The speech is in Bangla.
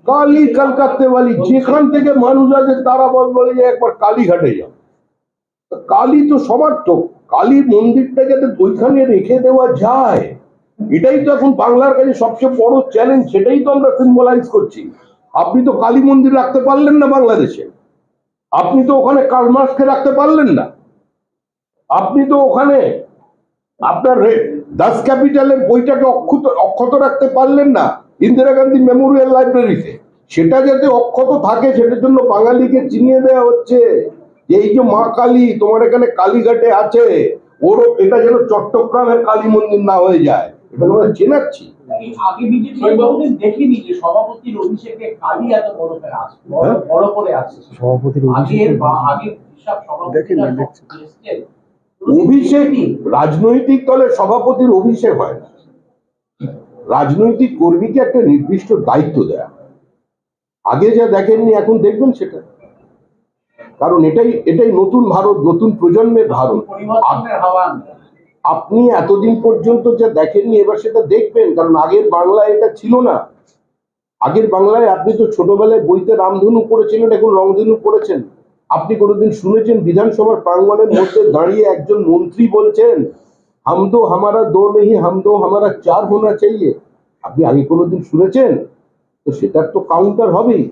কালী কলকাতা वाली যেখান থেকে মানুষ আছে তারা বলে যে একবার কালীঘাটে যাও। কালী তো সমার্থক, কালী মন্দিরটা যাতে ওইখানে রেখে দেওয়া যায়, এটাই তো এখন বাংলার কাছে সবচেয়ে বড় চ্যালেঞ্জ। সেটাই তো আমরা সিম্বলাইজ করছি। আপনি তো কালী মন্দির রাখতে পারলেন না বাংলাদেশে, আপনি তো ওখানে কার্ল মার্কসকে রাখতে পারলেন না, আপনি তো ওখানে আপনার 10 ক্যাপিটালের বইটাকে অক্ষত রাখতে পারলেন না ইন্দিরা গান্ধী মেমোরিয়াল লাইব্রেরিতে। সেটা যাতে অক্ষত থাকে সেটার জন্য বাঙালিকে চিনিয়ে দেওয়া হচ্ছে যে এই যে মা কালী তোমার এখানে কালীঘাটে আছে, ওর এটা যেন চট্টগ্রামের কালী মন্দির না হয়ে যায়, এটা আমরা চেনাচ্ছি। আগে বিজেপি দেখিনি যে সভাপতির অভিষেকে কালী এত বড় করে আসছে, বড় করে আসছে সভাপতির অভিষেক রাজনৈতিক দলের সভাপতির অভিষেক হয় না, রাজনৈতিক কর্মীকে একটা নির্দিষ্ট দায়িত্ব দেয়া। আগে যা দেখেননি এখন দেখবেন সেটা, কারণ এটাই নতুন ভারত, নতুন প্রজন্মের ভারত। আপনি এতদিন পর্যন্ত যা দেখেননি এবার সেটা দেখবেন, কারণ আগের বাংলায় এটা ছিল না। আগের বাংলায় আপনি তো ছোটবেলায় বইতে রামধনু পড়েছিলেন, এখন রংধনু পড়েছেন। আপনি কোনোদিন শুনেছেন বিধানসভার প্রাঙ্গণের মধ্যে দাঁড়িয়ে একজন মন্ত্রী বলছেন হাম দো হামারা দো নেহি হাম দো হামারা চার হোনা চাইয়ে? আপনি আগে কোনোদিন শুনেছেন? তো সেটার তো কাউন্টার হবেই।